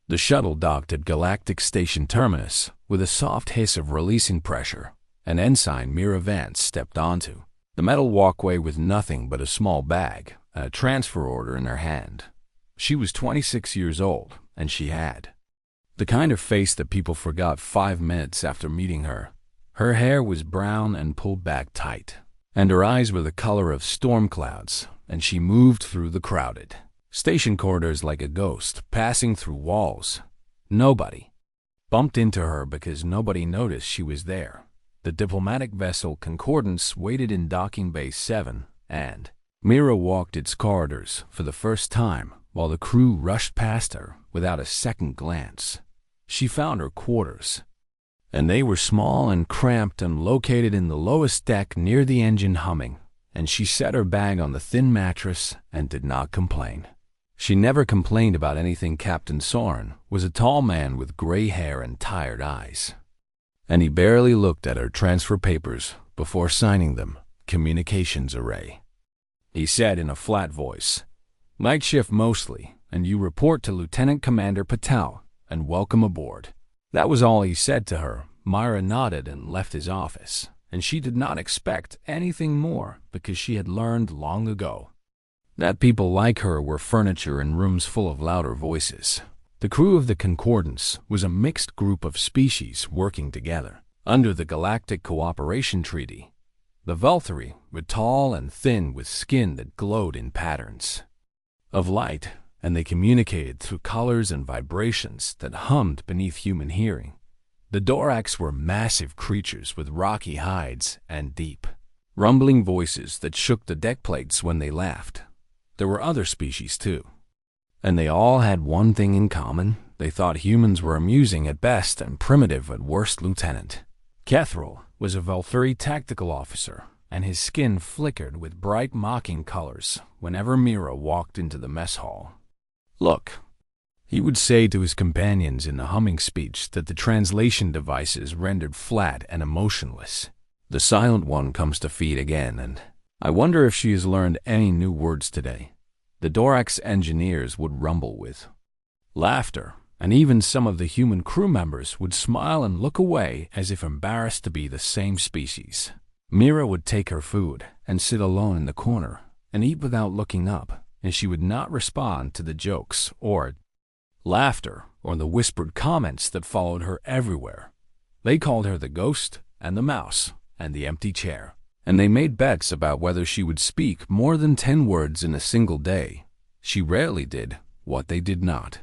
The shuttle docked at Galactic Station Terminus with a soft hiss of releasing pressure, and Ensign Mira Vance stepped onto the metal walkway with nothing but a small bag and a transfer order in her hand. She was 26 years old, and she had the kind of face that people forgot 5 minutes after meeting her. Her hair was brown and pulled back tight, and her eyes were the color of storm clouds, and she moved through the crowded station corridors like a ghost, passing through walls. Nobody bumped into her because nobody noticed she was there. The diplomatic vessel Concordance waited in Docking Bay 7, and Mira walked its corridors for the first time while the crew rushed past her without a second glance. She found her quarters, and they were small and cramped and located in the lowest deck near the engine humming, and she set her bag on the thin mattress and did not complain. She never complained about anything. Captain Soren was a tall man with gray hair and tired eyes, and he barely looked at her transfer papers before signing them. Communications array, he said in a flat voice. Night shift mostly, and you report to Lieutenant Commander Patel, and welcome aboard. That was all he said to her. Myra nodded and left his office, and she did not expect anything more because she had learned long ago that people like her were furniture in rooms full of louder voices. The crew of the Concordance was a mixed group of species working together under the Galactic Cooperation Treaty. The Velthari were tall and thin with skin that glowed in patterns of light, and they communicated through colors and vibrations that hummed beneath human hearing. The Dorax were massive creatures with rocky hides and deep, rumbling voices that shook the deck plates when they laughed. There were other species too, and they all had one thing in common. They thought humans were amusing at best and primitive at worst. Lieutenant Kethril was a Velthari tactical officer, and his skin flickered with bright mocking colors whenever Mira walked into the mess hall. Look, he would say to his companions in a humming speech that the translation devices rendered flat and emotionless. The Silent One comes to feed again, and I wonder if she has learned any new words today. The Dorax engineers would rumble with laughter, and even some of the human crew members would smile and look away as if embarrassed to be the same species. Mira would take her food and sit alone in the corner and eat without looking up, and she would not respond to the jokes or laughter or the whispered comments that followed her everywhere. They called her the ghost and the mouse and the empty chair, and they made bets about whether she would speak more than 10 words in a single day. She rarely did what they did not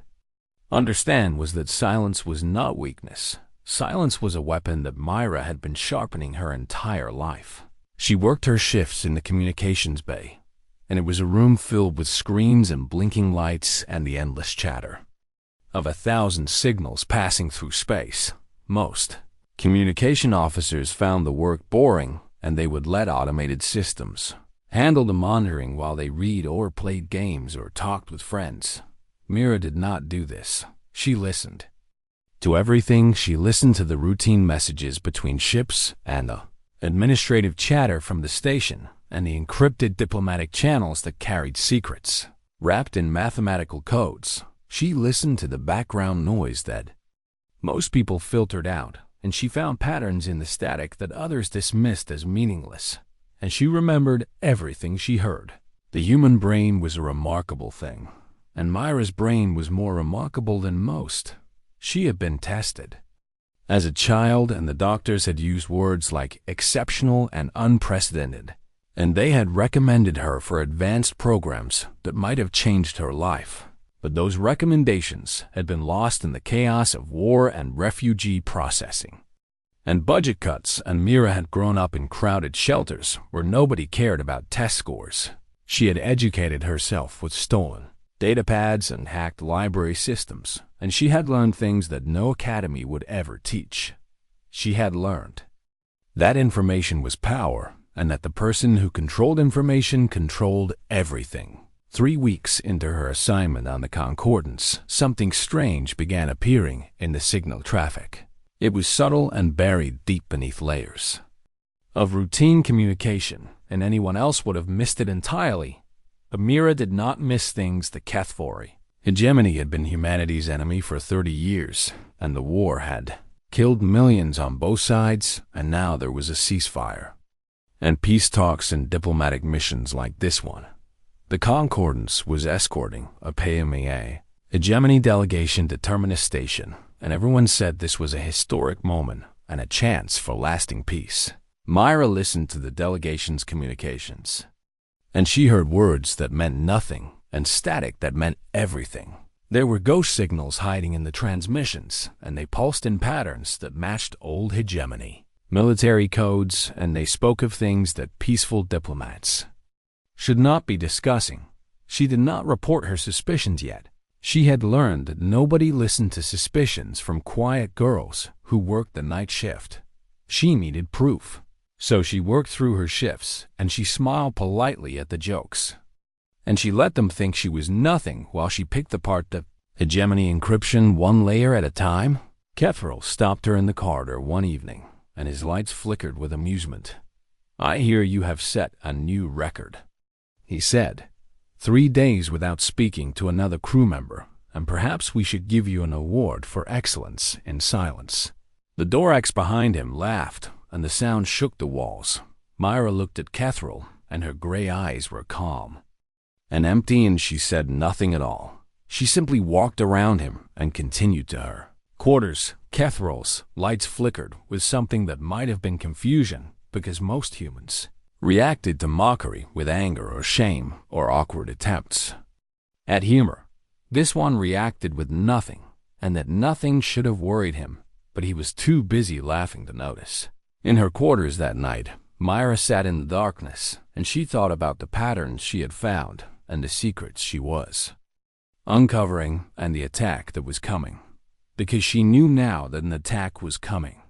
understand was that silence was not weakness. Silence was a weapon that Myra had been sharpening her entire life. She worked her shifts in the communications bay, and it was a room filled with screens and blinking lights and the endless chatter of 1,000 signals passing through space. Most communication officers found the work boring, and they would let automated systems handle the monitoring while they read or played games or talked with friends. Mira did not do this. She listened to everything. She listened to the routine messages between ships and the administrative chatter from the station and the encrypted diplomatic channels that carried secrets wrapped in mathematical codes. She listened to the background noise that most people filtered out, and she found patterns in the static that others dismissed as meaningless, and she remembered everything she heard. The human brain was a remarkable thing, and Myra's brain was more remarkable than most. She had been tested as a child, and the doctors had used words like exceptional and unprecedented, and they had recommended her for advanced programs that might have changed her life. But those recommendations had been lost in the chaos of war and refugee processing and budget cuts, and Mira had grown up in crowded shelters where nobody cared about test scores. She had educated herself with stolen datapads and hacked library systems, and she had learned things that no academy would ever teach. She had learned that information was power, and that the person who controlled information controlled everything. 3 weeks into her assignment on the Concordance, something strange began appearing in the signal traffic. It was subtle and buried deep beneath layers of routine communication, and anyone else would have missed it entirely. But Mira did not miss things the Kethvari Hegemony had been humanity's enemy for 30 years, and the war had killed millions on both sides, and now there was a ceasefire and peace talks and diplomatic missions like this one. The Concordance was escorting a PMEA Hegemony delegation to Terminus Station, and everyone said this was a historic moment and a chance for lasting peace. Myra listened to the delegation's communications, and she heard words that meant nothing and static that meant everything. There were ghost signals hiding in the transmissions, and they pulsed in patterns that matched old hegemony military codes, and they spoke of things that peaceful diplomats should not be discussing. She did not report her suspicions yet. She had learned that nobody listened to suspicions from quiet girls who worked the night shift. She needed proof. So she worked through her shifts, and she smiled politely at the jokes. And she let them think she was nothing while she picked apart the hegemony encryption one layer at a time. Kethril stopped her in the corridor one evening, and his lights flickered with amusement. "I hear you have set a new record," he said. 3 days without speaking to another crew member, and perhaps we should give you an award for excellence in silence. The Dorax behind him laughed, and the sound shook the walls. Myra looked at Kethril, and her gray eyes were calm and empty, and she said nothing at all. She simply walked around him and continued to her quarters. Kethril's lights flickered with something that might have been confusion, because most humans reacted to mockery with anger or shame or awkward attempts at humor. This one reacted with nothing, and that nothing should have worried him, but he was too busy laughing to notice. In her quarters that night, Myra sat in the darkness, and she thought about the patterns she had found and the secrets she was uncovering and the attack that was coming. Because she knew now that an attack was coming.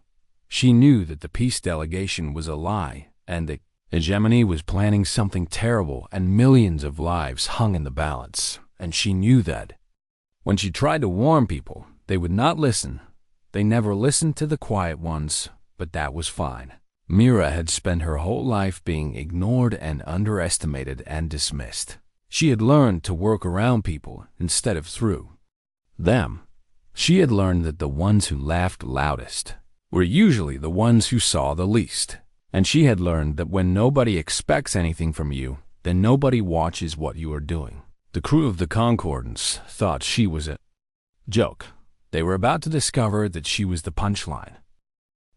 She knew that the peace delegation was a lie, and that hegemony was planning something terrible, and millions of lives hung in the balance. And she knew that when she tried to warn people, they would not listen. They never listened to the quiet ones, but that was fine. Myra had spent her whole life being ignored and underestimated and dismissed. She had learned to work around people instead of through them. She had learned that the ones who laughed loudest were usually the ones who saw the least. And she had learned that when nobody expects anything from you, then nobody watches what you are doing. The crew of the Concordance thought she was a joke. They were about to discover that she was the punchline.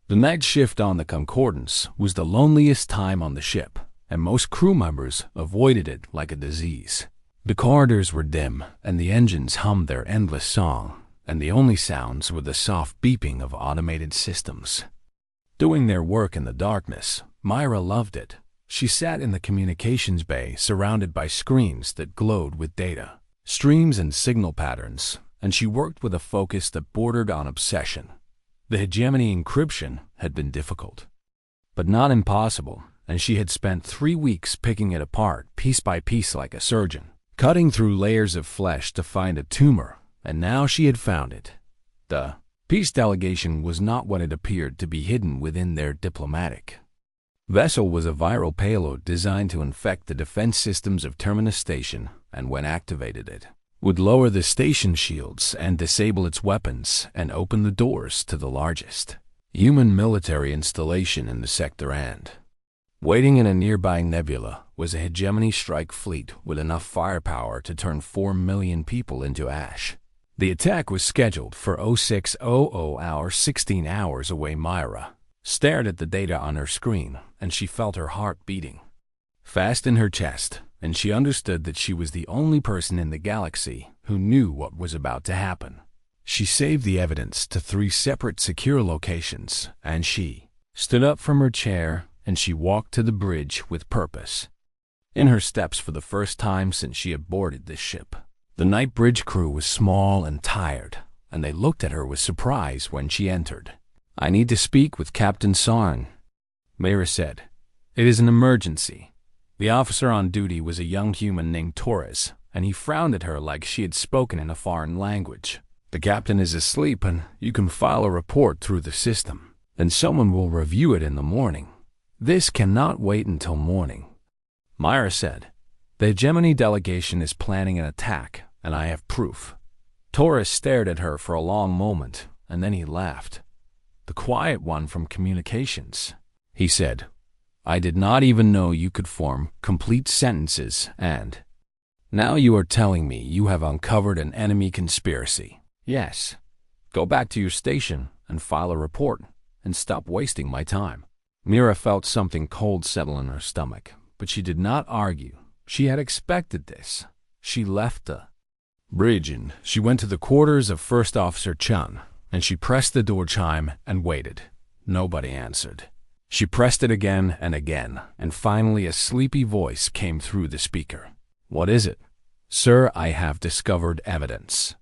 The night shift on the Concordance was the loneliest time on the ship, and most crew members avoided it like a disease. The corridors were dim, and the engines hummed their endless song, and the only sounds were the soft beeping of automated systems doing their work in the darkness. Myra loved it. She sat in the communications bay surrounded by screens that glowed with data, streams and signal patterns, and she worked with a focus that bordered on obsession. The hegemony encryption had been difficult, but not impossible, and she had spent 3 weeks picking it apart piece by piece like a surgeon, cutting through layers of flesh to find a tumor, and now she had found it. The peace delegation was not what it appeared to be hidden within their diplomatic vessel was a viral payload designed to infect the defense systems of Terminus Station, and when activated it would lower the station shields and disable its weapons and open the doors to the largest human military installation in the sector. And waiting in a nearby nebula was a hegemony strike fleet with enough firepower to turn 4 million people into ash. The attack was scheduled for 0600 hours, 16 hours away. Myra stared at the data on her screen, and she felt her heart beating fast in her chest, and she understood that she was the only person in the galaxy who knew what was about to happen. She saved the evidence to 3 separate secure locations, and she stood up from her chair, and she walked to the bridge with purpose in her steps for the first time since she had boarded this ship. The night bridge crew was small and tired, and they looked at her with surprise when she entered. "I need to speak with Captain Sarn," Myra said. "It is an emergency." The officer on duty was a young human named Torres, and he frowned at her like she had spoken in a foreign language. "The captain is asleep, and you can file a report through the system. Then someone will review it in the morning." "This cannot wait until morning," Myra said. "The hegemony delegation is planning an attack, and I have proof." Taurus stared at her for a long moment, and then he laughed. "The quiet one from communications," he said. "I did not even know you could form complete sentences, and now you are telling me you have uncovered an enemy conspiracy." "Yes. Go back to your station and file a report, and stop wasting my time." Mira felt something cold settle in her stomach, but she did not argue. She had expected this. She left the bridge and she went to the quarters of First Officer Chun, and she pressed the door chime and waited. Nobody answered. She pressed it again, and finally a sleepy voice came through the speaker. "What is it?" "Sir, I have discovered evidence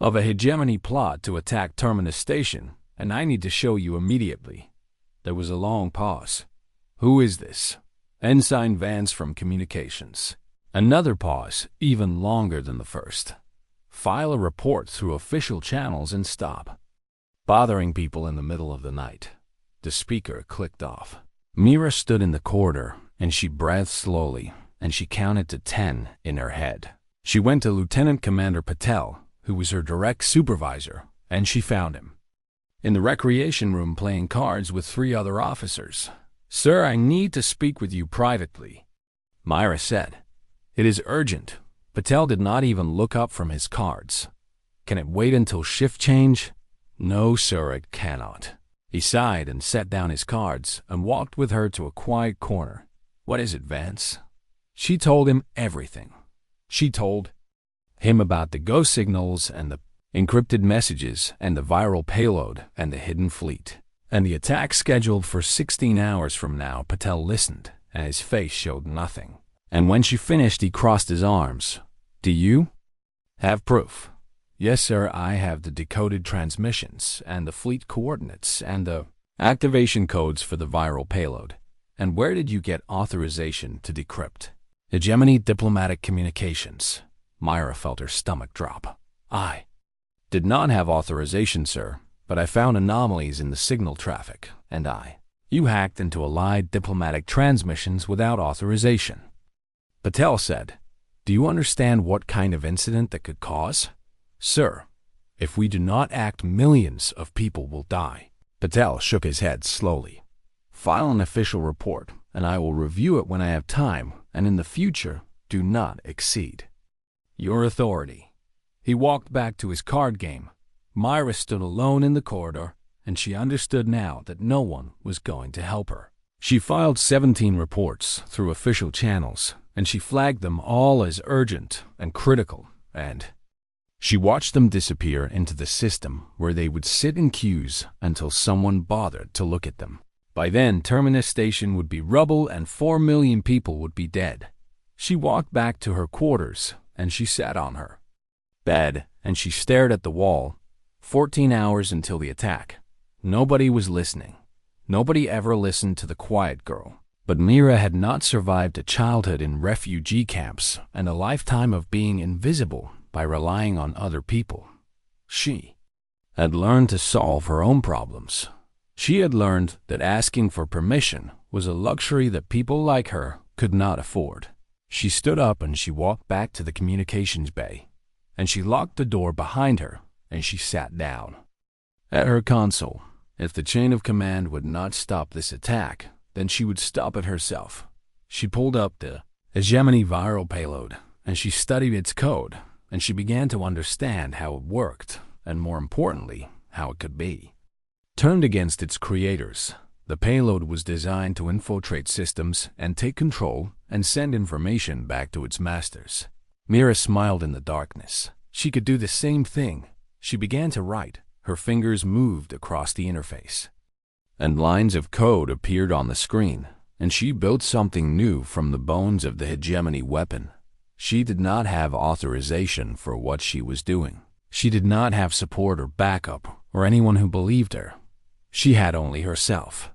of a hegemony plot to attack Terminus Station, and I need to show you immediately." There was a long pause. "Who is this?" "Ensign Vance from Communications." Another pause, even longer than the first. "File a report through official channels and stop bothering people in the middle of the night." The speaker clicked off. Mira stood in the corridor, and she breathed slowly, and she counted to 10 in her head. She went to Lieutenant Commander Patel, who was her direct supervisor, and she found him in the recreation room playing cards with 3 other officers. "Sir, I need to speak with you privately," Myra said. "It is urgent." Patel did not even look up from his cards. "Can it wait until shift change?" "No, sir, it cannot." He sighed and set down his cards and walked with her to a quiet corner. "What is it, Vance?" She told him everything. She told him about the ghost signals and the encrypted messages and the viral payload and the hidden fleet and the attack scheduled for 16 hours from now. Patel listened, and his face showed nothing. And when she finished, he crossed his arms. "Do you have proof?" "Yes, sir, I have the decoded transmissions and the fleet coordinates and the activation codes for the viral payload." "And where did you get authorization to decrypt?" "Hegemony Diplomatic Communications." Myra felt her stomach drop. "I did not have authorization, sir, but I found anomalies in the signal traffic, and You hacked into allied diplomatic transmissions without authorization," Patel said. "Do you understand what kind of incident that could cause?" "Sir, if we do not act, millions of people will die." Patel shook his head slowly. "File an official report, and I will review it when I have time, and in the future, do not exceed your authority." He walked back to his card game. Myra stood alone in the corridor, and she understood now that no one was going to help her. She filed 17 reports through official channels, and she flagged them all as urgent and critical, and she watched them disappear into the system where they would sit in queues until someone bothered to look at them. By then, Terminus Station would be rubble and 4 million people would be dead. She walked back to her quarters, and she sat on her bed, and she stared at the wall. 14 hours until the attack. Nobody was listening. Nobody ever listened to the quiet girl. But Mira had not survived a childhood in refugee camps and a lifetime of being invisible by relying on other people. She had learned to solve her own problems. She had learned that asking for permission was a luxury that people like her could not afford. She stood up and she walked back to the communications bay, and she locked the door behind her, and she sat down at her console. If the chain of command would not stop this attack, then she would stop it herself. She pulled up the hegemony viral payload, and she studied its code, and she began to understand how it worked, and more importantly, how it could be turned against its creators. The payload was designed to infiltrate systems and take control and send information back to its masters. Mira smiled in the darkness. She could do the same thing. She began to write. Her fingers moved across the interface, and lines of code appeared on the screen, and she built something new from the bones of the hegemony weapon. She did not have authorization for what she was doing. She did not have support or backup or anyone who believed her. She had only herself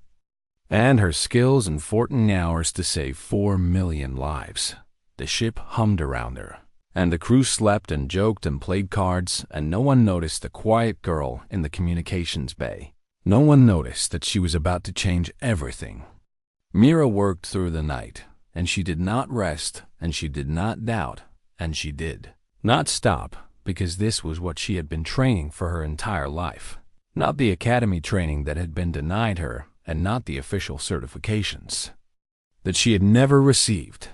and her skills and 14 hours to save 4 million lives. The ship hummed around her, and the crew slept and joked and played cards, and no one noticed the quiet girl in the communications bay. No one noticed that she was about to change everything. Mira worked through the night, and she did not rest, and she did not doubt, and she did Not stop, because this was what she had been training for her entire life. Not the academy training that had been denied her, and not the official certifications that she had never received.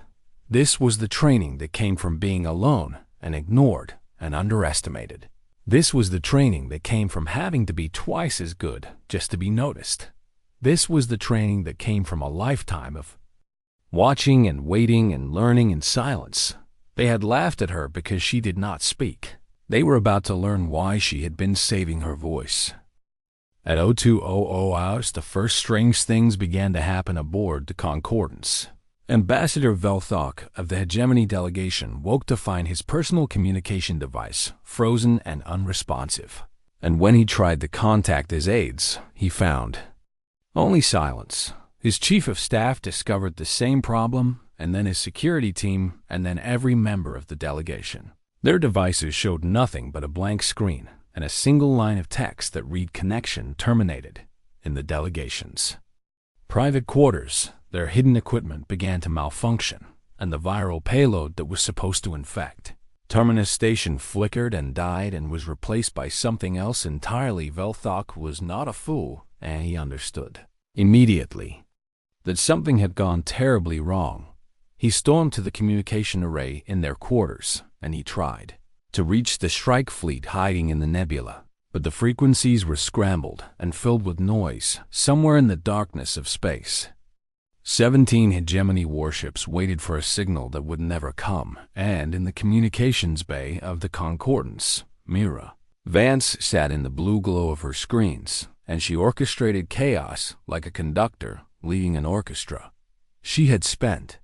This was the training that came from being alone and ignored and underestimated. This was the training that came from having to be twice as good just to be noticed. This was the training that came from a lifetime of watching and waiting and learning in silence. They had laughed at her because she did not speak. They were about to learn why she had been saving her voice. At 0200 hours, the first strange things began to happen aboard the Concordance. Ambassador Velthok of the hegemony delegation woke to find his personal communication device frozen and unresponsive. And when he tried to contact his aides, he found only silence. His chief of staff discovered the same problem, and then his security team, and then every member of the delegation. Their devices showed nothing but a blank screen and a single line of text that read "Connection terminated" in the delegation's private quarters. Their hidden equipment began to malfunction, and the viral payload that was supposed to infect Terminus Station flickered and died and was replaced by something else entirely. Velthok was not a fool, and he understood immediately that something had gone terribly wrong. He stormed to the communication array in their quarters, and he tried to reach the strike fleet hiding in the nebula. But the frequencies were scrambled and filled with noise somewhere in the darkness of space. 17 hegemony warships waited for a signal that would never come, and in the communications bay of the Concordance, Mira Vance sat in the blue glow of her screens, and she orchestrated chaos like a conductor leading an orchestra. She had spent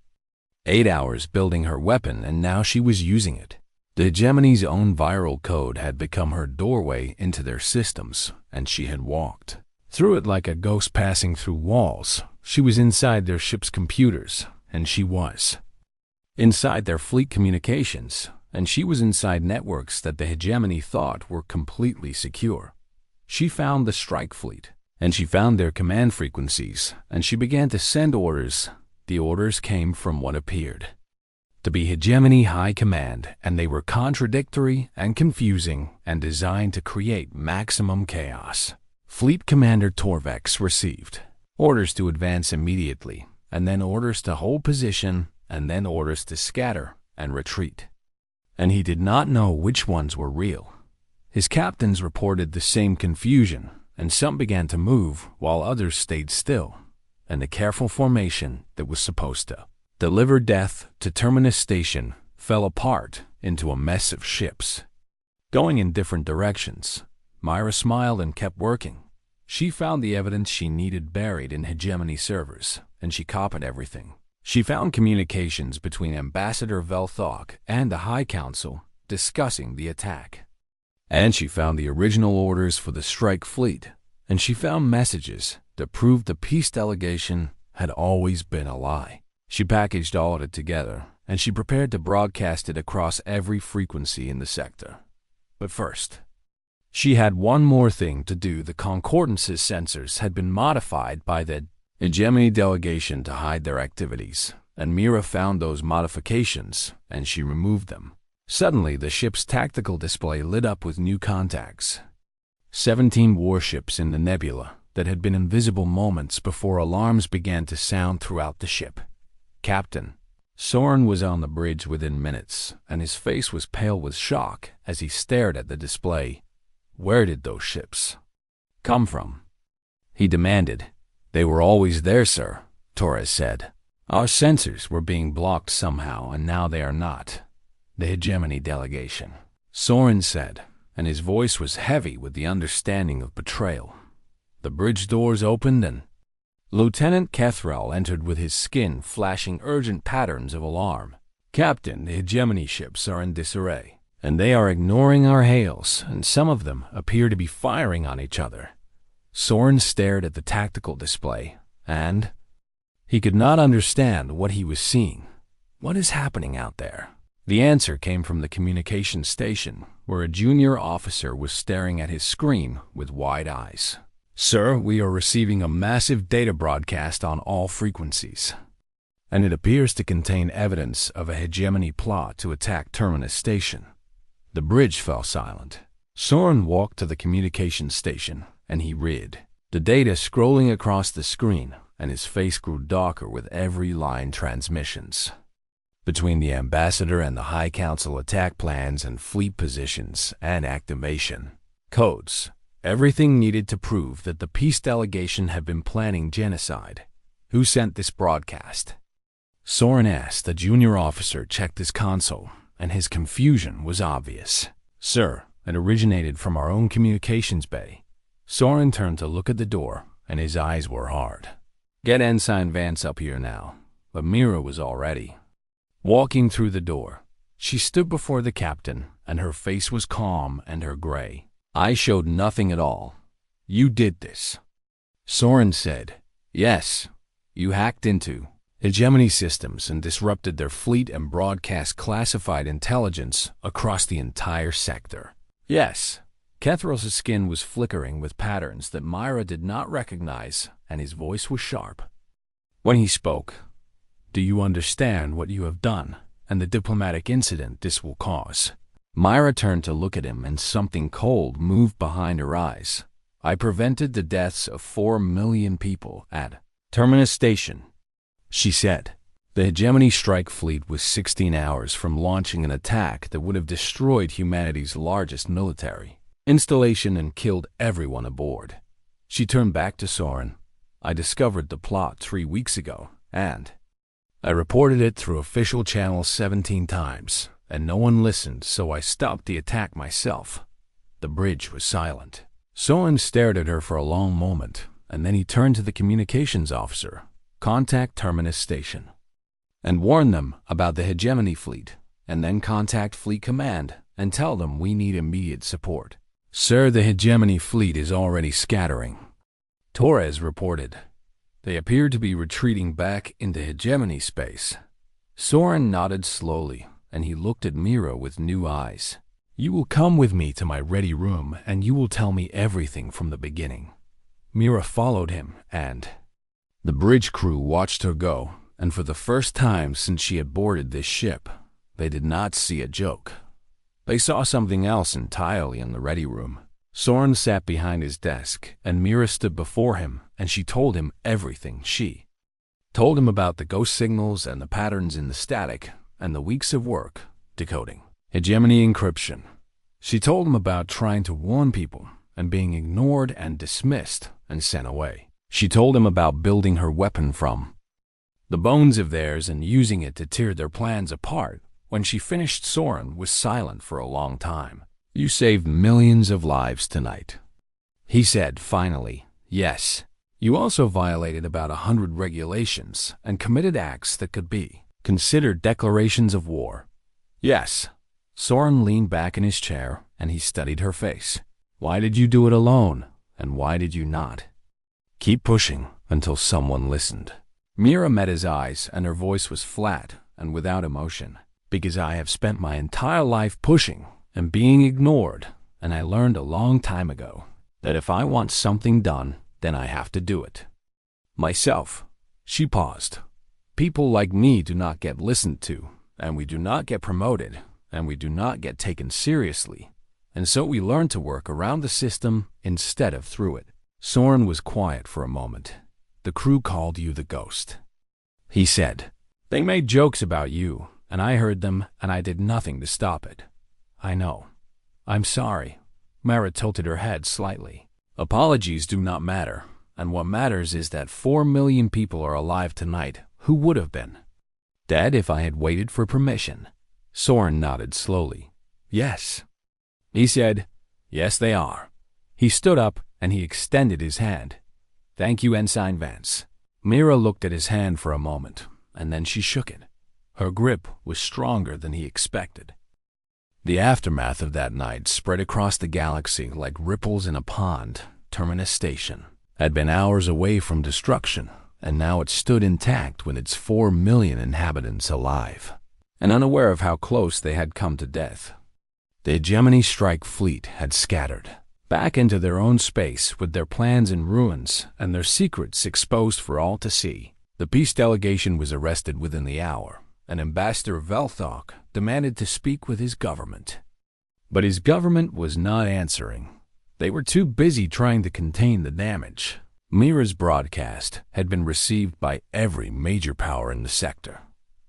8 hours building her weapon, and now she was using it. The hegemony's own viral code had become her doorway into their systems, and she had walked through it like a ghost passing through walls. She was inside their ship's computers, and she was inside their fleet communications, and she was inside networks that the hegemony thought were completely secure. She found the strike fleet, and she found their command frequencies, and she began to send orders. The orders came from what appeared to be hegemony high command, and they were contradictory and confusing and designed to create maximum chaos. Fleet Commander Torvex received orders to advance immediately, and then orders to hold position, and then orders to scatter and retreat. And he did not know which ones were real. His captains reported the same confusion, and some began to move while others stayed still, and the careful formation that was supposed to deliver death to Terminus Station fell apart into a mess of ships going in different directions. Myra smiled and kept working. She found the evidence she needed buried in hegemony servers, and she copied everything. She found communications between Ambassador Velthok and the High Council discussing the attack. And she found the original orders for the strike fleet, and she found messages that proved the peace delegation had always been a lie. She packaged all of it together, and she prepared to broadcast it across every frequency in the sector. But first, she had one more thing to do. The Concordance's sensors had been modified by the hegemony delegation to hide their activities, and Mira found those modifications, and she removed them. Suddenly, the ship's tactical display lit up with new contacts. 17 warships in the nebula that had been invisible moments before alarms began to sound throughout the ship. Captain Soren was on the bridge within minutes, and his face was pale with shock as he stared at the display. Where did those ships come from? He demanded. They were always there, sir, Torres said. Our sensors were being blocked somehow, and now they are not. The hegemony delegation, Soren said, and his voice was heavy with the understanding of betrayal. The bridge doors opened, and Lieutenant Kethrel entered with his skin flashing urgent patterns of alarm. Captain, the hegemony ships are in disarray, and they are ignoring our hails, and some of them appear to be firing on each other. Soren stared at the tactical display, and he could not understand what he was seeing. What is happening out there? The answer came from the communication station, where a junior officer was staring at his screen with wide eyes. Sir, we are receiving a massive data broadcast on all frequencies, and it appears to contain evidence of a hegemony plot to attack Terminus Station. The bridge fell silent. Soren walked to the communications station, and he read the data scrolling across the screen, and his face grew darker with every line transmissions. Between the ambassador and the High Council attack plans and fleet positions and activation codes, everything needed to prove that the peace delegation had been planning genocide. Who sent this broadcast? Soren asked. The junior officer checked his console, and his confusion was obvious. Sir, it originated from our own communications bay. Soren turned to look at the door, and his eyes were hard. Get Ensign Vance up here now. But Mira was already walking through the door. She stood before the captain, and her face was calm and her gray. I showed nothing at all. You did this. Soren said, yes, you hacked into hegemony systems and disrupted their fleet and broadcast classified intelligence across the entire sector. Yes. Kethros' skin was flickering with patterns that Myra did not recognize, and his voice was sharp. When he spoke, do you understand what you have done and the diplomatic incident this will cause? Myra turned to look at him, and something cold moved behind her eyes. I prevented the deaths of 4 million people at Terminus Station, she said. The hegemony strike fleet was 16 hours from launching an attack that would have destroyed humanity's largest military installation and killed everyone aboard. She turned back to Soren. I discovered the plot 3 weeks ago, and I reported it through official channels 17 times, and no one listened, so I stopped the attack myself. The bridge was silent. Soren stared at her for a long moment, and then he turned to the communications officer. Contact Terminus Station and warn them about the hegemony fleet, and then contact Fleet Command and tell them we need immediate support. Sir, the hegemony fleet is already scattering, Torres reported. They appear to be retreating back into hegemony space. Soren nodded slowly, and he looked at Mira with new eyes. You will come with me to my ready room, and you will tell me everything from the beginning. Mira followed him, and the bridge crew watched her go, and for the first time since she had boarded this ship, they did not see a joke. They saw something else entirely in the ready room. Soren sat behind his desk, and Mira stood before him, and she told him everything. She told him about the ghost signals and the patterns in the static, and the weeks of work decoding hegemony encryption. She told him about trying to warn people and being ignored and dismissed and sent away. She told him about building her weapon from the bones of theirs and using it to tear their plans apart. When she finished, Soren was silent for a long time. You saved millions of lives tonight, he said finally. Yes. You also violated about 100 regulations and committed acts that could be considered declarations of war. Yes. Soren leaned back in his chair, and he studied her face. Why did you do it alone, and why did you not keep pushing until someone listened? Mira met his eyes, and her voice was flat and without emotion. Because I have spent my entire life pushing and being ignored, and I learned a long time ago that if I want something done, then I have to do it myself. She paused. People like me do not get listened to, and we do not get promoted, and we do not get taken seriously, and so we learn to work around the system instead of through it. Soren was quiet for a moment. The crew called you the ghost, he said. They made jokes about you, and I heard them, and I did nothing to stop it. I know. I'm sorry. Mara tilted her head slightly. Apologies do not matter, and what matters is that 4 million people are alive tonight who would have been dead if I had waited for permission. Soren nodded slowly. Yes. He said, yes, they are. He stood up, and he extended his hand. Thank you, Ensign Vance. Mira looked at his hand for a moment, and then she shook it. Her grip was stronger than he expected. The aftermath of that night spread across the galaxy like ripples in a pond. Terminus Station had been hours away from destruction, and now it stood intact with its 4 million inhabitants alive, and unaware of how close they had come to death. The hegemony strike fleet had scattered back into their own space with their plans in ruins and their secrets exposed for all to see. The peace delegation was arrested within the hour, and Ambassador Velthok demanded to speak with his government. But his government was not answering. They were too busy trying to contain the damage. Mira's broadcast had been received by every major power in the sector,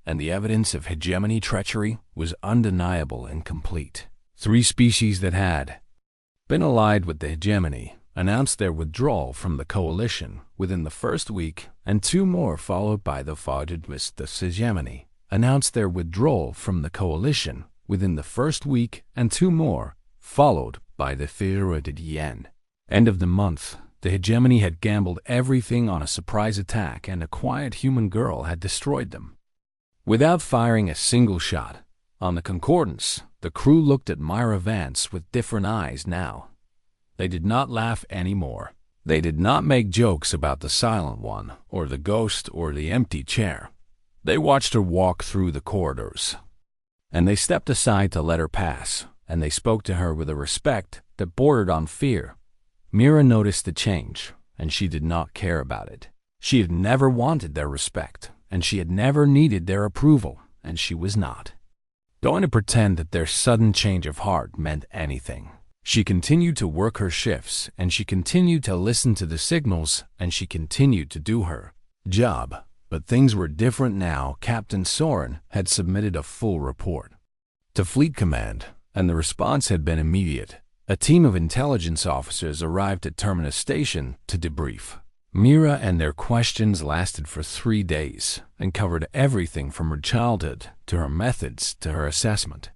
and the evidence of hegemony treachery was undeniable and complete. 3 species that had been allied with the hegemony announced their withdrawal from the coalition within the first week, and 2 more, followed by the followed with the hegemony, announced their withdrawal from the coalition within the first week, and 2 more, followed by the theoretic yen. End of the month, the hegemony had gambled everything on a surprise attack, and a quiet human girl had destroyed them. Without firing a single shot, on the Concordance, the crew looked at Myra Vance with different eyes now. They did not laugh anymore. They did not make jokes about the silent one, or the ghost, or the empty chair. They watched her walk through the corridors, and they stepped aside to let her pass, and they spoke to her with a respect that bordered on fear. Mira noticed the change, and she did not care about it. She had never wanted their respect, and she had never needed their approval, and she was not going to pretend that their sudden change of heart meant anything. She continued to work her shifts, and she continued to listen to the signals, and she continued to do her job. But things were different now. Captain Soren had submitted a full report to Fleet Command, and the response had been immediate. A team of intelligence officers arrived at Terminus Station to debrief Mira, and their questions lasted for 3 days and covered everything from her childhood to her methods to her assessment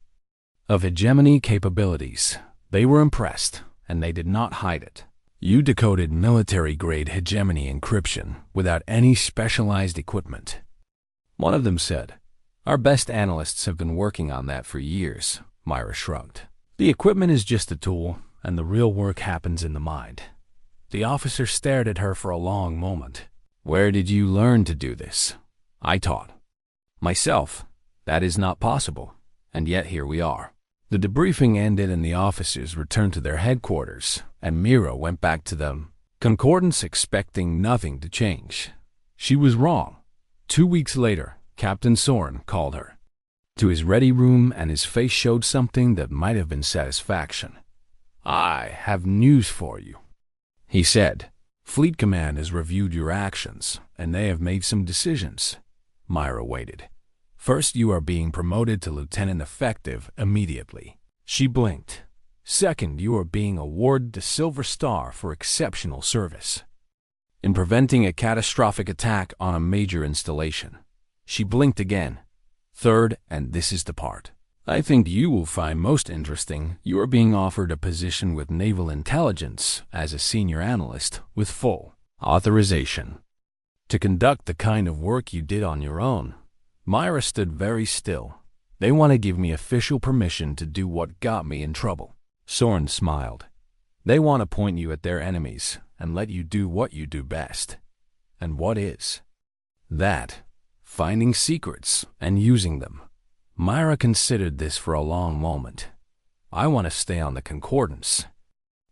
of hegemony capabilities. They were impressed, and they did not hide it. You decoded military-grade hegemony encryption without any specialized equipment. One of them said, "Our best analysts have been working on that for years." Myra shrugged. "The equipment is just a tool, and the real work happens in the mind." The officer stared at her for a long moment. "Where did you learn to do this?" "I taught myself. That is not possible, and yet here we are." The debriefing ended, and the officers returned to their headquarters, and Mira went back to them. Concordance, expecting nothing to change. She was wrong. 2 weeks later, Captain Soren called her to his ready room, and his face showed something that might have been satisfaction. "I have news for you," he said. "Fleet Command has reviewed your actions, and they have made some decisions." Myra waited. "First, you are being promoted to lieutenant effective immediately." She blinked. "Second, you are being awarded the Silver Star for exceptional service in preventing a catastrophic attack on a major installation." She blinked again. "Third, and this is the part I think you will find most interesting, you are being offered a position with Naval Intelligence as a senior analyst with full authorization to conduct the kind of work you did on your own." Myra stood very still. "They want to give me official permission to do what got me in trouble." Soren smiled. "They want to point you at their enemies and let you do what you do best." "And what is that?" "Finding secrets and using them." Myra considered this for a long moment. "I want to stay on the Concordance,"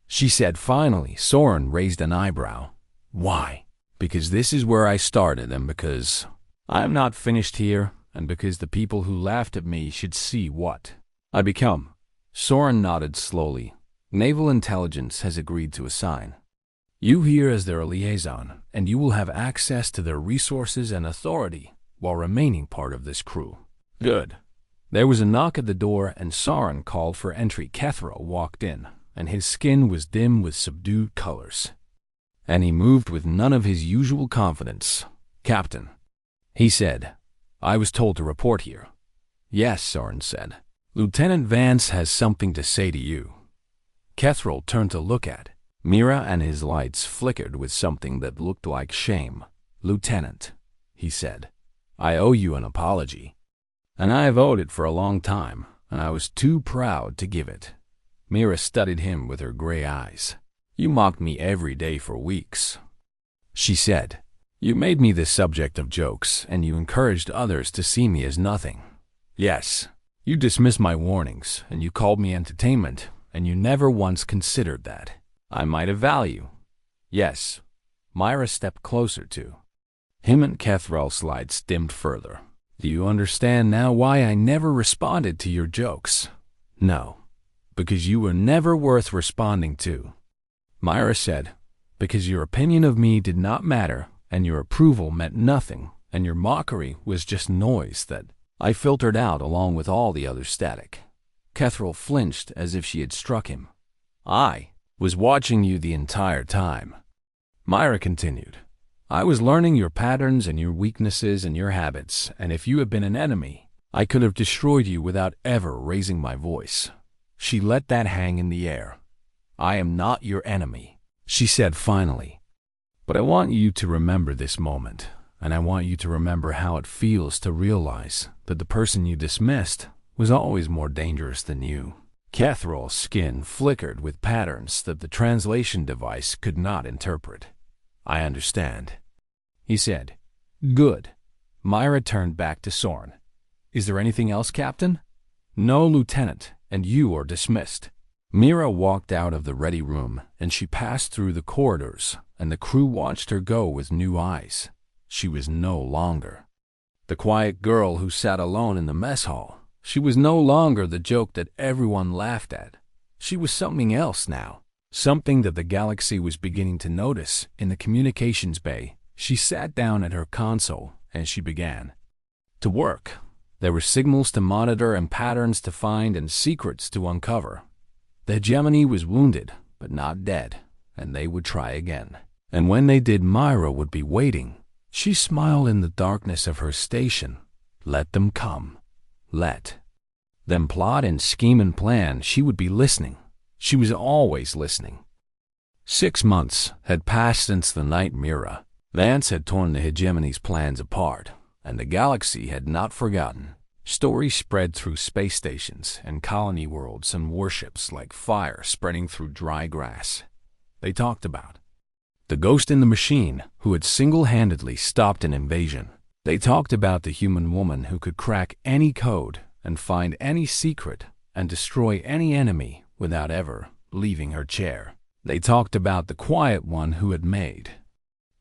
she said finally. Soren raised an eyebrow. "Why?" "Because this is where I started, and because I am not finished here, and because the people who laughed at me should see what I become." Soren nodded slowly. "Naval Intelligence has agreed to assign you here as their liaison, and you will have access to their resources and authority while remaining part of this crew." "Good." There was a knock at the door, and Soren called for entry. Kethro walked in, and his skin was dim with subdued colors, and he moved with none of his usual confidence. "Captain," he said, "I was told to report here." "Yes," Soren said. "Lieutenant Vance has something to say to you." Kethro turned to look at Mira, and his lights flickered with something that looked like shame. "Lieutenant," he said, "I owe you an apology. And I have owed it for a long time, and I was too proud to give it." Mira studied him with her gray eyes. "You mocked me every day for weeks," she said. "You made me the subject of jokes, and you encouraged others to see me as nothing. Yes, you dismissed my warnings, and you called me entertainment, and you never once considered that I might have value." "Yes." Myra stepped closer to him, and Kethral's lights dimmed further. "Do you understand now why I never responded to your jokes?" "No. Because you were never worth responding to. Myra said, because your opinion of me did not matter, and your approval meant nothing, and your mockery was just noise that I filtered out along with all the other static. Kethril flinched as if she had struck him. I was watching you the entire time. Myra continued, I was learning your patterns and your weaknesses and your habits, and if you had been an enemy, I could have destroyed you without ever raising my voice. She let that hang in the air. I am not your enemy, she said finally. But I want you to remember this moment, and I want you to remember how it feels to realize that the person you dismissed was always more dangerous than you. Kethril's skin flickered with patterns that the translation device could not interpret. I understand, he said. Good. Myra turned back to Soren. Is there anything else, Captain? No, Lieutenant, and you are dismissed. Mira walked out of the ready room, and she passed through the corridors, and the crew watched her go with new eyes. She was no longer the quiet girl who sat alone in the mess hall. She was no longer the joke that everyone laughed at. She was something else now, something that the galaxy was beginning to notice. In the communications bay, she sat down at her console, and she began to work. There were signals to monitor and patterns to find and secrets to uncover. The hegemony was wounded, but not dead, and they would try again. And when they did, Myra would be waiting. She smiled in the darkness of her station. Let them come. Let them plot and scheme and plan. She would be listening. She was always listening. 6 months had passed since the night Mira Vance had torn the hegemony's plans apart, and the galaxy had not forgotten. Stories spread through space stations and colony worlds and warships like fire spreading through dry grass. They talked about the ghost in the machine who had single-handedly stopped an invasion. They talked about the human woman who could crack any code and find any secret and destroy any enemy without ever leaving her chair. They talked about the quiet one who had made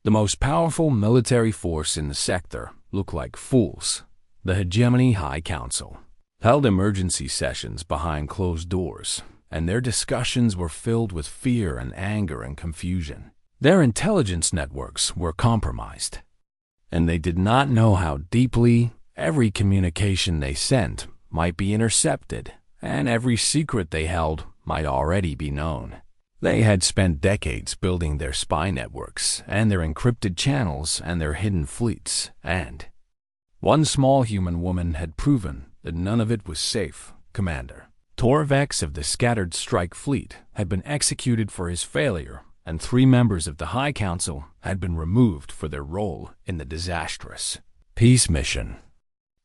the most powerful military force in the sector look like fools. The Hegemony High Council held emergency sessions behind closed doors, and their discussions were filled with fear and anger and confusion. Their intelligence networks were compromised, and they did not know how deeply every communication they sent might be intercepted, and every secret they held might already be known. They had spent decades building their spy networks and their encrypted channels and their hidden fleets, and one small human woman had proven that none of it was safe. Commander Torvex of the Scattered Strike Fleet had been executed for his failure, and 3 members of the High Council had been removed for their role in the disastrous peace mission.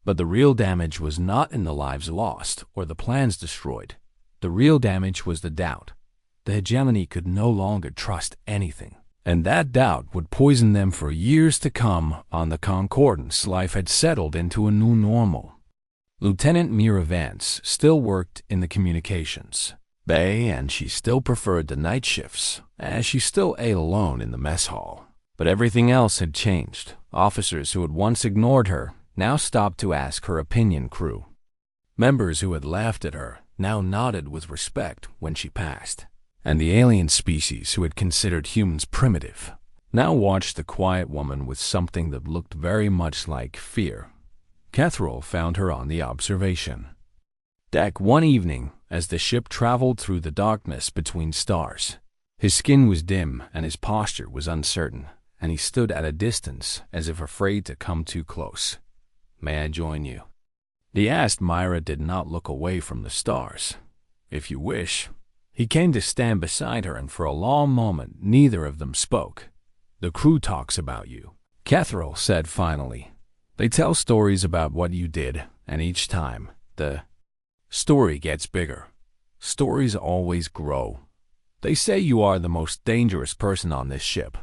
But the real damage was not in the lives lost or the plans destroyed. The real damage was the doubt. The hegemony could no longer trust anything, and that doubt would poison them for years to come. On the Concordance, life had settled into a new normal. Lieutenant Mira Vance still worked in the communications bay, and she still preferred the night shifts, as she still ate alone in the mess hall. But everything else had changed. Officers who had once ignored her now stopped to ask her opinion. Crew members who had laughed at her now nodded with respect when she passed. And the alien species who had considered humans primitive now watched the quiet woman with something that looked very much like fear. Kethril found her on the observation deck one evening as the ship traveled through the darkness between stars. His skin was dim and his posture was uncertain, and he stood at a distance as if afraid to come too close. May I join you? He asked. Myra did not look away from the stars. If you wish. He came to stand beside her, and for a long moment neither of them spoke. The crew talks about you, Kethril said finally. They tell stories about what you did, and each time, the story gets bigger. Stories always grow. They say you are the most dangerous person on this ship.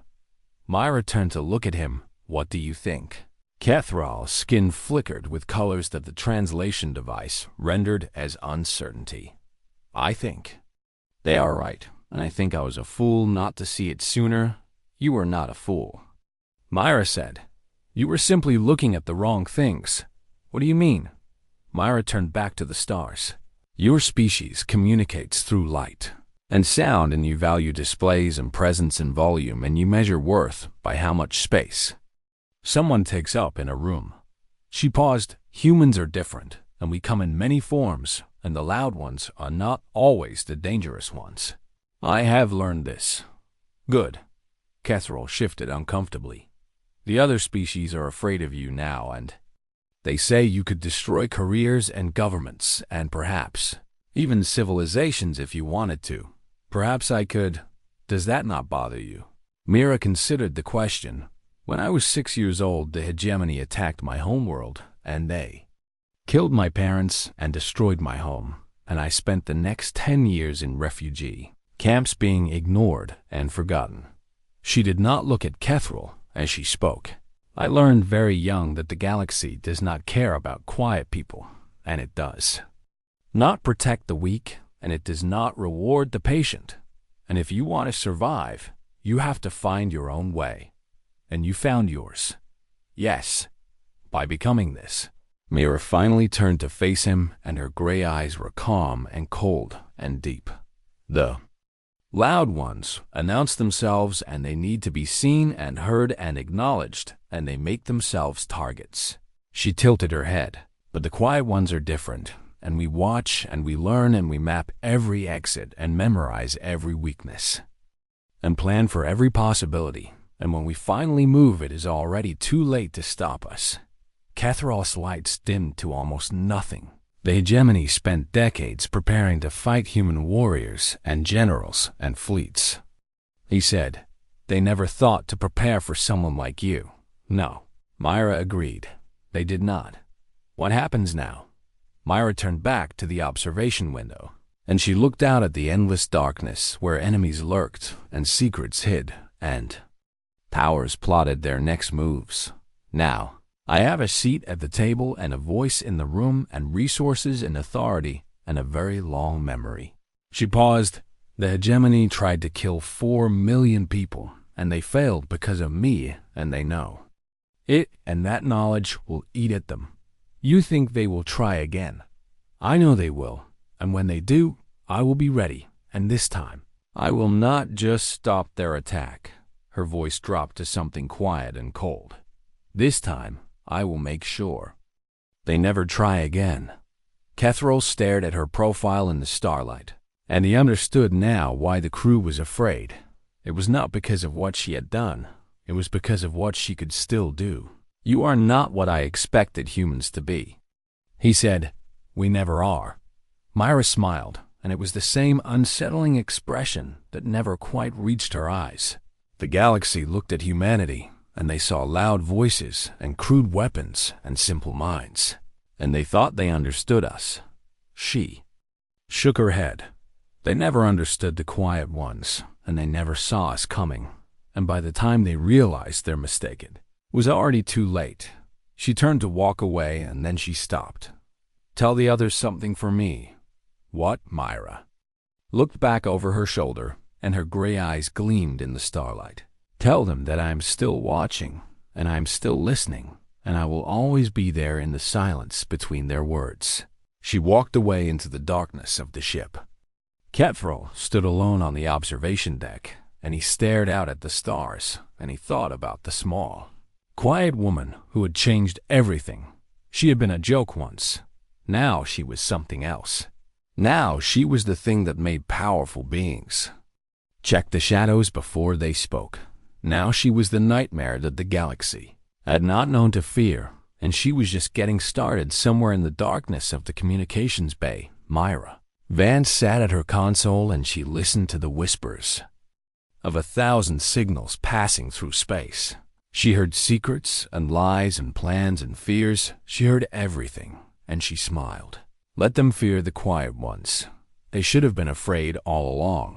Myra turned to look at him. What do you think? Kethril's skin flickered with colors that the translation device rendered as uncertainty. I think they are right, and I think I was a fool not to see it sooner. You were not a fool, Myra said. You were simply looking at the wrong things. What do you mean? Myra turned back to the stars. Your species communicates through light and sound, and you value displays and presence and volume, and you measure worth by how much space someone takes up in a room. She paused. Humans are different, and we come in many forms, and the loud ones are not always the dangerous ones. I have learned this. Good. Catherall shifted uncomfortably. The other species are afraid of you now, and they say you could destroy careers and governments, and perhaps even civilizations if you wanted to. Perhaps I could. Does that not bother you? Mira considered the question. When I was 6 years old, the hegemony attacked my homeworld, and they killed my parents and destroyed my home, and I spent the next 10 years in refugee camps being ignored and forgotten. She did not look at Catherall as she spoke. I learned very young that the galaxy does not care about quiet people, and it does not protect the weak, and it does not reward the patient. And if you want to survive, you have to find your own way. And you found yours. Yes, by becoming this. Mira finally turned to face him, and her gray eyes were calm and cold and deep. The loud ones announce themselves, and they need to be seen and heard and acknowledged, and they make themselves targets. She tilted her head. But the quiet ones are different, and we watch and we learn and we map every exit and memorize every weakness and plan for every possibility. And when we finally move, it is already too late to stop us. Catherall's lights dimmed to almost nothing. The hegemony spent decades preparing to fight human warriors and generals and fleets. He said, they never thought to prepare for someone like you. No, Myra agreed. They did not. What happens now? Myra turned back to the observation window, and she looked out at the endless darkness where enemies lurked and secrets hid and powers plotted their next moves. Now, I have a seat at the table and a voice in the room and resources and authority and a very long memory. She paused. The hegemony tried to kill 4 million people, and they failed because of me, and they know it, and that knowledge will eat at them. You think they will try again? I know they will, and when they do, I will be ready, and this time, I will not just stop their attack. Her voice dropped to something quiet and cold. This time, I will make sure they never try again. Catherall stared at her profile in the starlight, and he understood now why the crew was afraid. It was not because of what she had done. It was because of what she could still do. You are not what I expected humans to be. He said, we never are. Myra smiled, and it was the same unsettling expression that never quite reached her eyes. The galaxy looked at humanity, and they saw loud voices and crude weapons and simple minds, and they thought they understood us. She shook her head. They never understood the quiet ones, and they never saw us coming, and by the time they realized they're mistaken, it was already too late. She turned to walk away, and then she stopped. Tell the others something for me. What? Myra looked back over her shoulder, and her gray eyes gleamed in the starlight. Tell them that I am still watching, and I am still listening, and I will always be there in the silence between their words. She walked away into the darkness of the ship. Catherall stood alone on the observation deck, and he stared out at the stars, and he thought about the small, quiet woman who had changed everything. She had been a joke once. Now she was something else. Now she was the thing that made powerful beings check the shadows before they spoke. Now she was the nightmare that the galaxy had not known to fear, and she was just getting started somewhere in the darkness of the communications bay. Myra Vance sat at her console, and she listened to the whispers of 1,000 signals passing through space. She heard secrets and lies and plans and fears. She heard everything, and she smiled. Let them fear the quiet ones. They should have been afraid all along.